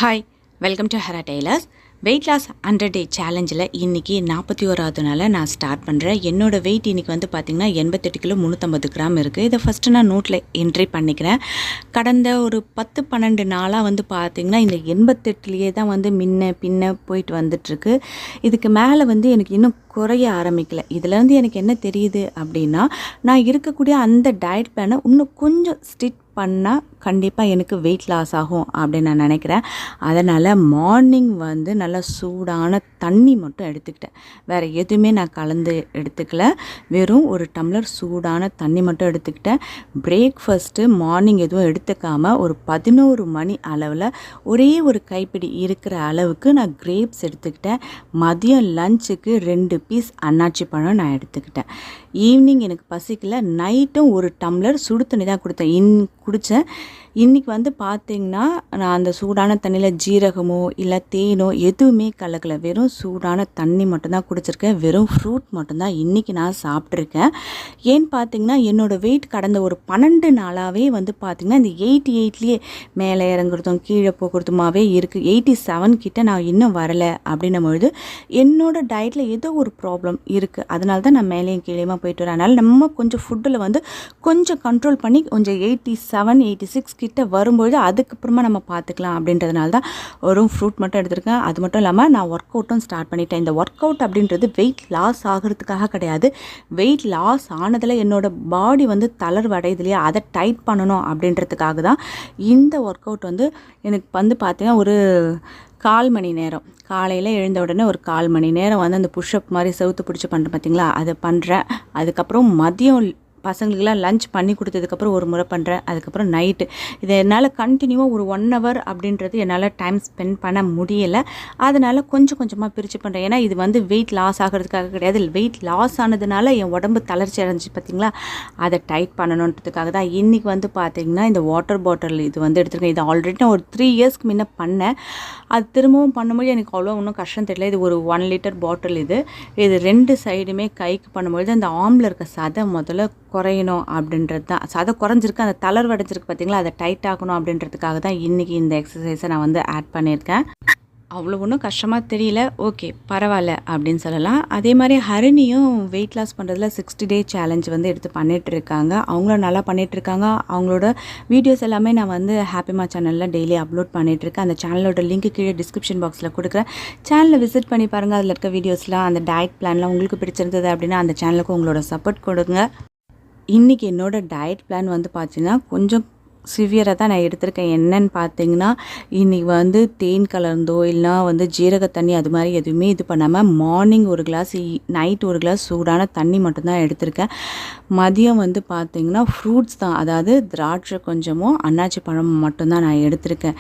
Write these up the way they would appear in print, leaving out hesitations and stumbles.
Hi, welcome to Hara Tailors. Weight loss 100 day சேலஞ்சில் இன்றைக்கி 41வது நாளில் நான் ஸ்டார்ட் பண்ணுறேன். என்னோடய வெயிட் இன்றைக்கி வந்து பார்த்திங்கன்னா 88 கிலோ 350 கிராம் இருக்குது. இதை ஃபஸ்ட்டு நான் நோட்டில் என்ட்ரி பண்ணிக்கிறேன். கடந்த ஒரு 10-12 நாளாக வந்து பார்த்திங்கன்னா இந்த 88லேயே தான் வந்து பின்ன போயிட்டு வந்துட்டுருக்கு. இதுக்கு மேலே வந்து எனக்கு இன்னும் குறைய ஆரம்பிக்கலை. இதுலேருந்து எனக்கு என்ன தெரியுது அப்படின்னா, நான் இருக்கக்கூடிய அந்த டயட் பிளானை இன்னும் கொஞ்சம் ஸ்ட்ரிக்ட் பண்ணால் கண்டிப்பாக எனக்கு வெயிட் லாஸ் ஆகும் அப்படின்னு நான் நினைக்கிறேன். அதனால் மார்னிங் வந்து நல்லா சூடான தண்ணி மட்டும் எடுத்துக்கிட்டேன். வேறு எதுவுமே நான் கலந்து எடுத்துக்கல. வெறும் ஒரு டம்ளர் சூடான தண்ணி மட்டும் எடுத்துக்கிட்டேன். பிரேக்ஃபாஸ்ட்டு மார்னிங் எதுவும் எடுத்துக்காமல் ஒரு 11 மணி அளவில் ஒரே ஒரு கைப்பிடி இருக்கிற அளவுக்கு நான் கிரேப்ஸ் எடுத்துக்கிட்டேன். மதியம் லஞ்சுக்கு 2 பீஸ் அன்னாச்சி பழம் நான் எடுத்துக்கிட்டேன். ஈவினிங் எனக்கு பசிக்கல. நைட்டும் ஒரு டம்ளர் சுடு தண்ணி தான் குடித்தேன். இன்றைக்கி வந்து பார்த்திங்கன்னா நான் அந்த சூடான தண்ணியில் ஜீரகமோ இல்லை தேனோ எதுவுமே கலக்கலை. வெறும் சூடான தண்ணி மட்டும்தான் குடிச்சிருக்கேன். வெறும் ஃப்ரூட் மட்டும்தான் இன்றைக்கி நான் சாப்பிட்ருக்கேன். ஏன்னு பார்த்திங்கன்னா என்னோடய வெயிட் கடந்த ஒரு 12 நாளாகவே வந்து பார்த்திங்கன்னா இந்த 88லேயே மேலே இறங்குறதும் கீழே போகிறதுமாவே இருக்குது. 87 கிட்ட நான் இன்னும் வரலை அப்படின்னும் பொழுது என்னோடய டயட்டில் ஏதோ ஒரு ப்ராப்ளம் இருக்குது. அதனால தான் நான் மேலேயும் கீழேயுமா போயிட்டு வரேன். அதனால் நம்ம கொஞ்சம் ஃபுட்டில் வந்து கொஞ்சம் கண்ட்ரோல் பண்ணி கொஞ்சம் 87, 86 கிட்ட வரும்பொழுது அதுக்கப்புறமா நம்ம பார்த்துக்கலாம் அப்படின்றதுனால தான் ஒரு ஃப்ரூட் மட்டும் எடுத்திருக்கேன். அது மட்டும் இல்லாமல் நான் ஒர்க் அவுட்டும் ஸ்டார்ட் பண்ணிட்டேன். இந்த ஒர்க் அவுட் அப்படின்றது வெயிட் லாஸ் ஆகிறதுக்காக கிடையாது. வெயிட் லாஸ் ஆனதில் என்னோடய பாடி வந்து தளர்வடையுது இல்லையா, அதை டைட் பண்ணணும் அப்படின்றதுக்காக தான் இந்த ஒர்க் அவுட் வந்து எனக்கு வந்து பார்த்திங்கன்னா ஒரு 1/4 மணி நேரம் காலையில் எழுந்த உடனே ஒரு 1/4 மணி நேரம் வந்து அந்த புஷ்அப் மாதிரி செவுத்து பிடிச்சி பண்ணுறேன் பார்த்திங்களா, அதை பண்ணுறேன். அதுக்கப்புறம் மதியம் பசங்களுக்கெல்லாம் லஞ்ச் பண்ணி கொடுத்ததுக்கப்புறம் ஒரு முறை பண்ணுறேன். அதுக்கப்புறம் நைட்டு இதை என்னால் கண்டினியூவாக ஒரு 1 ஹவர் அப்படின்றது என்னால் டைம் ஸ்பெண்ட் பண்ண முடியலை. அதனால் கொஞ்சம் கொஞ்சமாக பிரித்து பண்ணுறேன். ஏன்னா இது வந்து வெயிட் லாஸ் ஆகிறதுக்காக கிடையாது. வெயிட் லாஸ் ஆனதுனால என் உடம்பு தளர்ச்சி அடைஞ்சி பார்த்திங்களா, அதை டைட் பண்ணணுன்றதுக்காக தான். இன்றைக்கி வந்து பார்த்திங்கன்னா இந்த வாட்டர் பாட்டில் இது வந்து எடுத்துருக்கேன். இது ஆல்ரெடி நான் ஒரு 3 இயர்ஸ்க்கு முன்னே பண்ணேன். அது திரும்பவும் பண்ணும்போது எனக்கு அவ்வளோ ஒன்றும் கஷ்டம் தெரியல. இது ஒரு 1 லிட்டர் பாட்டில். இது 2 சைடுமே கைக்கு பண்ணும்பொழுது அந்த ஆம்பில் இருக்க சதை முதல்ல குறையணும் அப்படின்றது தான். சதை குறைஞ்சிருக்கு, அந்த தளர்வடைஞ்சிருக்கு பார்த்திங்களா, அதை டைட் ஆகணும் அப்படின்றதுக்காக தான் இன்றைக்கி இந்த எக்ஸசைஸை நான் வந்து ஆட் பண்ணியிருக்கேன். அவ்வளோ ஒன்றும் கஷ்டமாக தெரியல. ஓகே, பரவாயில்ல அப்படின்னு சொல்லலாம். அதே மாதிரி ஹரிணியும் வெயிட் லாஸ் பண்ணுறதுல 60 டே சேலஞ்ச் வந்து எடுத்து பண்ணிகிட்ருக்காங்க. அவங்களும் நல்லா பண்ணிகிட்ருக்காங்க. அவங்களோட வீடியோஸ் எல்லாமே நான் வந்து ஹாப்பிமா சேனலில் டெய்லி அப்லோட் பண்ணிகிட்ருக்கேன். அந்த சேனலோட லிங்க் கீழே டிஸ்கிரிப்ஷன் பாக்ஸில் கொடுக்குறேன். சேனலை விசிட் பண்ணி பாருங்கள். அதில் இருக்க வீடியோஸ்லாம் அந்த டயட் பிளான்லாம் உங்களுக்கு பிடிச்சிருந்தது அப்படின்னா அந்த சேனலுக்கு உங்களோட சப்போர்ட் கொடுங்க. இன்றைக்கி என்னோடய டயட் பிளான் வந்து பார்த்திங்கன்னா கொஞ்சம் சிவியராக தான் நான் எடுத்திருக்கேன். என்னன்னு பார்த்தீங்கன்னா, இன்றைக்கி வந்து தேன் கலந்தோ இல்லைனா வந்து ஜீரக தண்ணி அது மாதிரி எதுவுமே இது பண்ணாமல் மார்னிங் ஒரு கிளாஸ், நைட் ஒரு கிளாஸ் சூடான தண்ணி மட்டும்தான் எடுத்திருக்கேன். மதியம் வந்து பார்த்திங்கன்னா ஃப்ரூட்ஸ் தான், அதாவது திராட்சை கொஞ்சமும் அன்னாச்சி பழம் மட்டும்தான் நான் எடுத்திருக்கேன்.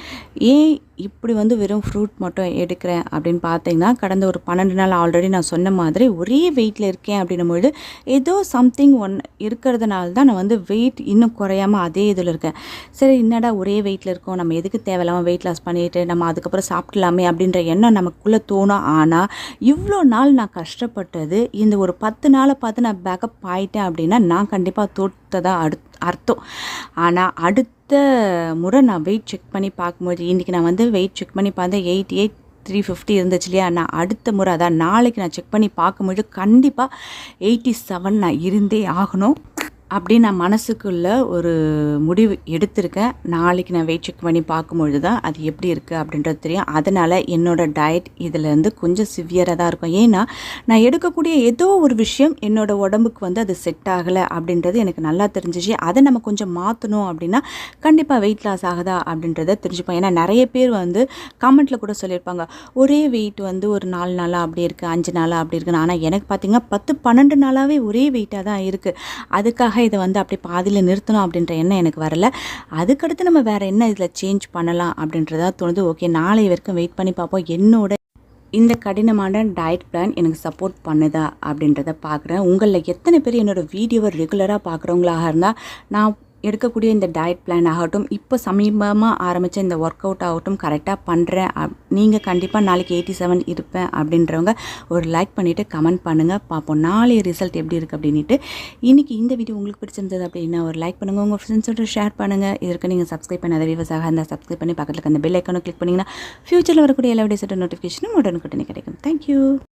ஏன் இப்படி வந்து வெறும் ஃப்ரூட் மட்டும் எடுக்கிறேன் அப்படின்னு பார்த்தீங்கன்னா, கடந்த ஒரு 12 நாள் ஆல்ரெடி நான் சொன்ன மாதிரி ஒரே வெயிட்டில் இருக்கேன் அப்படின்னும்பொழுது ஏதோ சம்திங் இருக்கிறதுனால தான் நான் வந்து வெயிட் இன்னும் குறையாமல் அதே இதில் இருக்கேன். சரி, என்னடா ஒரே வெயிட்டில் இருக்கோம், நம்ம எதுக்கு தேவையில்லாமல் வெயிட் லாஸ் பண்ணிட்டு நம்ம அதுக்கப்புறம் சாப்பிடலாமே அப்படின்ற எண்ணம் நமக்குள்ளே தோணும். ஆனால் இவ்வளோ நாள் நான் கஷ்டப்பட்டது இந்த ஒரு 10 நாளை பார்த்து நான் பேக்கப் ஆகிட்டேன் அப்படின்னா நான் கண்டிப்பாக தோற்றதாக அர்த்தம். ஆனால் அடுத்த முறை நான் வெயிட் செக் பண்ணி பார்க்கும்போது, இன்றைக்கி நான் வந்து வெயிட் செக் பண்ணி பார்த்தேன் 88,350 இருந்துச்சு இல்லையா. நான் அடுத்த முறை அதான் நாளைக்கு நான் செக் பண்ணி பார்க்கும்போது கண்டிப்பாக 87 நான் இருந்தே ஆகணும் அப்படின்னு நான் மனசுக்குள்ளே ஒரு முடிவு எடுத்திருக்கேன். நாளைக்கு நான் வெயிட் செக் பண்ணி பார்க்கும்பொழுது தான் அது எப்படி இருக்குது அப்படின்றது தெரியும். அதனால் என்னோடய டயட் இதிலேருந்து கொஞ்சம் சிவியராக தான் இருக்கும். ஏன்னா நான் எடுக்கக்கூடிய ஏதோ ஒரு விஷயம் என்னோடய உடம்புக்கு வந்து அது செட் ஆகலை அப்படின்றது எனக்கு நல்லா தெரிஞ்சிச்சு. அதை நம்ம கொஞ்சம் மாற்றணும் அப்படின்னா கண்டிப்பாக வெயிட் லாஸ் ஆகுதா அப்படின்றத தெரிஞ்சுப்போம். ஏன்னா நிறைய பேர் வந்து கமெண்ட்டில் கூட சொல்லியிருப்பாங்க, ஒரே வெயிட் வந்து ஒரு 4 நாளாக அப்படி இருக்குது, 5 நாளாக அப்படி இருக்குன்னு. ஆனால் எனக்கு பார்த்திங்கன்னா 10-12 நாளாகவே ஒரே வெயிட்டாக தான் இருக்குது. அதுக்காக இதை வந்து அப்படி பாதியில் நிறுத்தணும் அப்படின்ற எண்ணம் எனக்கு வரல. அதுக்கடுத்து நம்ம வேறு என்ன இதில் சேஞ்ச் பண்ணலாம் அப்படின்றதா தோணுது. ஓகே, நாளை வரைக்கும் வெயிட் பண்ணி பார்ப்போம். என்னோட இந்த கடினமான டயட் பிளான் எனக்கு சப்போர்ட் பண்ணுதா அப்படின்றத பார்க்குறேன். உங்களில் எத்தனை பேர் என்னோடய வீடியோவை ரெகுலராக பார்க்குறவங்களாக இருந்தால் நான் எடுக்கக்கூடிய இந்த டயட் பிளான் ஆகட்டும், இப்போ சமீபமாக ஆரம்பித்த இந்த ஒர்க் அவுட் ஆகட்டும் கரெக்டாக பண்ணுறேன். நீங்கள் கண்டிப்பாக நாளைக்கு 87 இருப்பேன் அப்படின்றவங்க ஒரு லைக் பண்ணிவிட்டு கமெண்ட் பண்ணுங்கள். பார்ப்போம் நாளைய ரிசல்ட் எப்படி இருக்குது அப்படின்ட்டு. இன்றைக்கி இந்த வீடியோ உங்களுக்கு பிடிச்சிருந்தது அப்படின்னா ஒரு லைக் பண்ணுங்கள், உங்கள் ஃப்ரெண்ட்ஸோட ஷேர் பண்ணுங்கள். இதற்கு நீங்கள் சப்ஸ்கிரைப் பண்ணாத வியூவர்ஸாக இருந்தால் சப்ஸ்கிரைப் பண்ணி பக்கத்தில் அந்த பெல் ஐக்கானை கிளிக் பண்ணிங்கன்னா ஃப்யூச்சரில் வரக்கூடிய எல்லா வீடியோஸோட நோட்டிஃபிகேஷனும் உடனுக்குடனே கிடைக்கும். தேங்க்யூ.